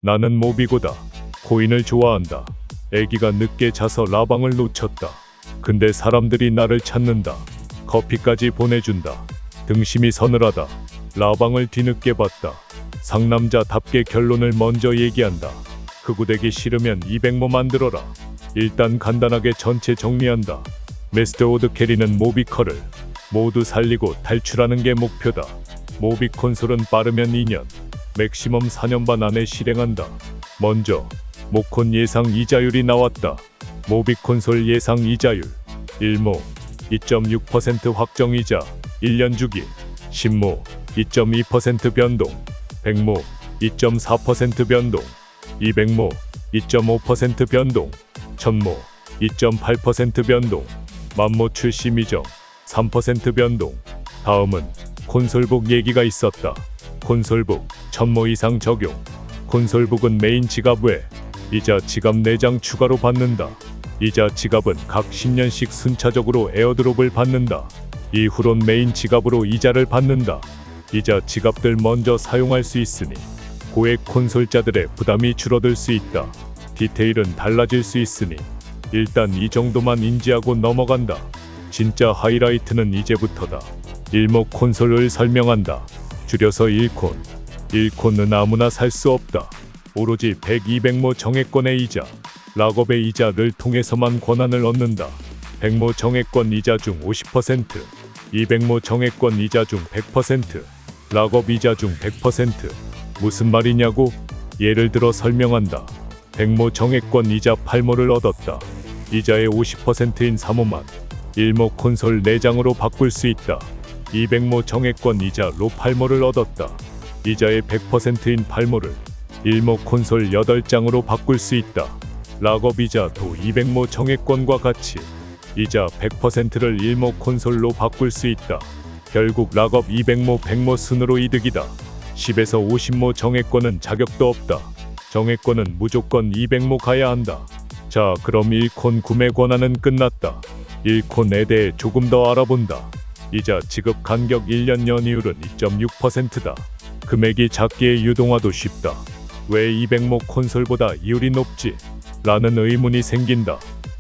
나는 모비고다. 코인을 좋아한다. 애기가 늦게 자서 라방을 놓쳤다. 근데 사람들이 나를 찾는다. 커피까지 보내준다. 등심이 서늘하다. 라방을 뒤늦게 봤다. 상남자답게 결론을 먼저 얘기한다. 흑우되기 싫으면 200모 만들어라. 일단 간단하게 전체 정리한다. 메스터오드 캐리는 모비커를 모두 살리고 탈출하는 게 목표다. 모비 콘솔은 빠르면 2년, 맥시멈 4년 반 안에 실행한다. 먼저 모콘 예상 이자율이 나왔다. 모비 콘솔 예상 이자율 1모 2.6% 확정이자 1년 주기, 10모 2.2% 변동, 100모 2.4% 변동, 200모 2.5% 변동, 1000모 2.8% 변동, 만모 출시 미정 3% 변동. 다음은 콘솔북 얘기가 있었다. 콘솔북 1000모 이상 적용. 콘솔북은 메인 지갑 외 이자 지갑 4장 추가로 받는다. 이자 지갑은 각 10년씩 순차적으로 에어드롭을 받는다. 이후론 메인 지갑으로 이자를 받는다. 이자 지갑들 먼저 사용할 수 있으니 고액 콘솔자들의 부담이 줄어들 수 있다. 디테일은 달라질 수 있으니 일단 이 정도만 인지하고 넘어간다. 진짜 하이라이트는 이제부터다. 1모 콘솔을 설명한다. 줄여서 1콘. 1콘은 아무나 살 수 없다. 오로지 100, 200모 정액권의 이자, 락업의 이자를 통해서만 권한을 얻는다. 100모 정액권 이자 중 50%, 200모 정액권 이자 중 100%, 락업 이자 중 100%. 무슨 말이냐고? 예를 들어 설명한다. 100모 정액권 이자 8모를 얻었다. 이자의 50%인 3모만 1모 콘솔 4장으로 바꿀 수 있다. 200모 정액권 이자로 8모를 얻었다. 이자의 100%인 8모를 1모 콘솔 8장으로 바꿀 수 있다. 락업 이자도 200모 정액권과 같이 이자 100%를 1모 콘솔로 바꿀 수 있다. 결국 락업 200모 100모 순으로 이득이다. 10에서 50모 정액권은 자격도 없다. 정액권은 무조건 200모 가야 한다. 자, 그럼 1콘 구매 권한은 끝났다. 1콘에 대해 조금 더 알아본다. 이자 지급 간격 1년 연이율은 2.6%다. 금액이 작기에 유동화도 쉽다. 왜 200모 콘솔보다 이율이 높지? 라는 의문이 생긴다.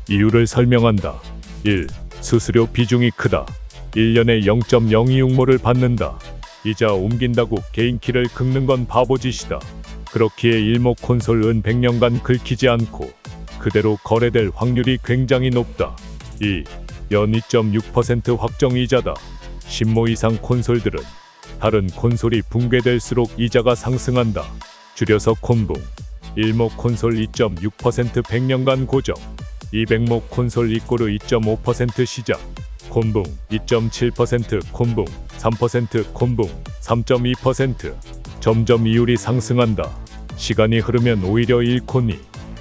이유를 설명한다. 1. 수수료 비중이 크다. 1년에 0.026모를 받는다. 이자 옮긴다고 개인키를 긁는 건 바보짓이다. 그렇기에 1모 콘솔은 100년간 긁히지 않고 그대로 거래될 확률이 굉장히 높다. 2. 연 2.6% 확정이자다. 10모 이상 콘솔들은 다른 콘솔이 붕괴될수록 이자가 상승한다. 줄여서 콘붕. 1모 콘솔 2.6% 100년간 고정. 200모 콘솔 이꼬르 2.5% 시작. 콘붕 2.7% 콘붕 3% 콘붕 3.2%. 점점 이율이 상승한다. 시간이 흐르면 오히려 1콘이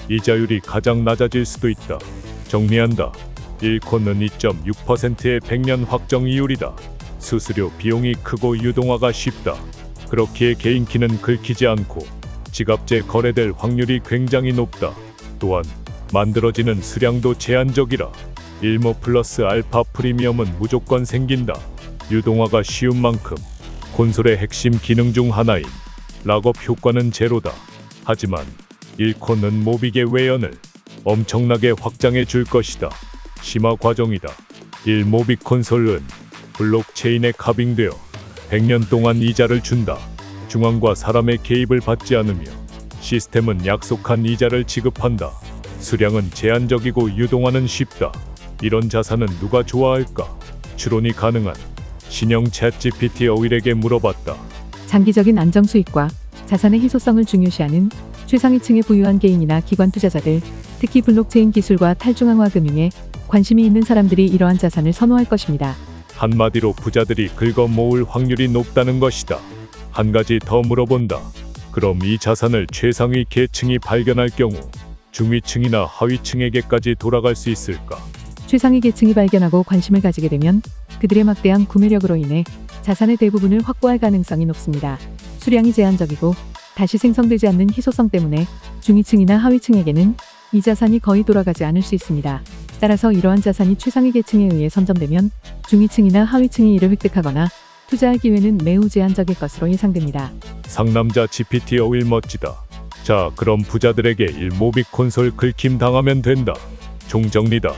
이자율이 가장 낮아질 수도 있다. 정리한다. 1콘은 2.6%의 100년 확정 이율이다. 수수료 비용이 크고 유동화가 쉽다. 그렇기에 개인키는 긁히지 않고 지갑제 거래될 확률이 굉장히 높다. 또한 만들어지는 수량도 제한적이라 1모 플러스 알파 프리미엄은 무조건 생긴다. 유동화가 쉬운 만큼 콘솔의 핵심 기능 중 하나인 락업 효과는 제로다. 하지만 1콘은 모빅의 외연을 엄청나게 확장해 줄 것이다. 심화 과정이다. 1모빅 콘솔은 블록체인에 카빙되어 100년 동안 이자를 준다. 중앙과 사람의 개입을 받지 않으며 시스템은 약속한 이자를 지급한다. 수량은 제한적이고 유동화는 쉽다. 이런 자산은 누가 좋아할까? 추론이 가능한 신형 챗GPT 어윌에게 물어봤다. 장기적인 안정 수익과 자산의 희소성을 중요시하는 최상위층에 부유한 개인이나 기관 투자자들, 특히 블록체인 기술과 탈중앙화 금융에 관심이 있는 사람들이 이러한 자산을 선호할 것입니다. 한마디로 부자들이 긁어 모을 확률이 높다는 것이다. 한 가지 더 물어본다. 그럼 이 자산을 최상위 계층이 발견할 경우 중위층이나 하위층에게까지 돌아갈 수 있을까? 최상위 계층이 발견하고 관심을 가지게 되면 그들의 막대한 구매력으로 인해 자산의 대부분을 확보할 가능성이 높습니다. 수량이 제한적이고 다시 생성되지 않는 희소성 때문에 중위층이나 하위층에게는 이 자산이 거의 돌아가지 않을 수 있습니다. 따라서 이러한 자산이 최상위 계층에 의해 선점되면 중위층이나 하위층이 이를 획득하거나 투자할 기회는 매우 제한적일 것으로 예상됩니다. 상남자 GPT 어윌 멋지다. 자, 그럼 부자들에게 1모빅 콘솔 긁힘 당하면 된다. 종정리다.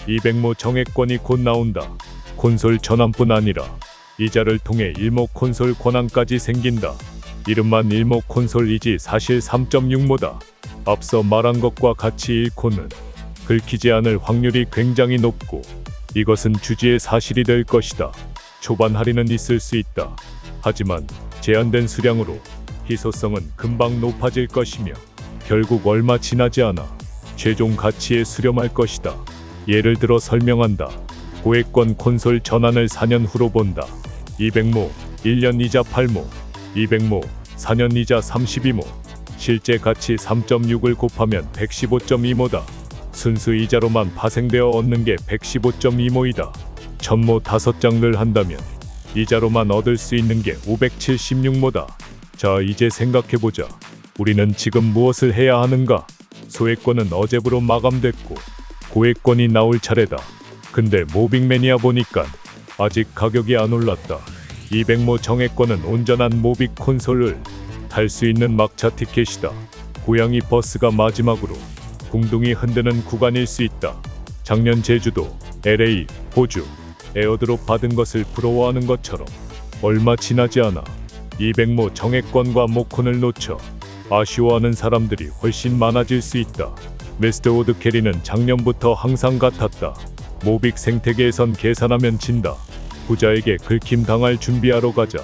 200모 정액권이 곧 나온다. 콘솔 전환뿐 아니라 이자를 통해 1모 콘솔 권한까지 생긴다. 이름만 1모 콘솔이지 사실 3.6모다. 앞서 말한 것과 같이 1코는 긁히지 않을 확률이 굉장히 높고 이것은 주지의 사실이 될 것이다. 초반 할인은 있을 수 있다. 하지만 제한된 수량으로 희소성은 금방 높아질 것이며 결국 얼마 지나지 않아 최종 가치에 수렴할 것이다. 예를 들어 설명한다. 고액권 콘솔 전환을 4년 후로 본다. 200모 1년 이자 8모, 200모 4년 이자 32모, 실제 가치 3.6을 곱하면 115.2모다. 순수 이자로만 파생되어 얻는 게 115.2모이다. 1000모 5장을 한다면 이자로만 얻을 수 있는 게 576모다. 자, 이제 생각해보자. 우리는 지금 무엇을 해야 하는가? 소액권은 어제부로 마감됐고 고액권이 나올 차례다. 근데 모빅 매니아 보니까 아직 가격이 안 올랐다. 200모 정액권은 온전한 모빅 콘솔을 탈 수 있는 막차 티켓이다. 고양이 버스가 마지막으로 궁둥이 흔드는 구간일 수 있다. 작년 제주도, LA, 호주 에어드롭 받은 것을 부러워하는 것처럼 얼마 지나지 않아 200모 정액권과 모콘을 놓쳐 아쉬워하는 사람들이 훨씬 많아질 수 있다. 웨스트우드 캐리는 작년부터 항상 같았다. 모빅 생태계에선 계산하면 진다. 부자에게 긁힘 당할 준비하러 가자.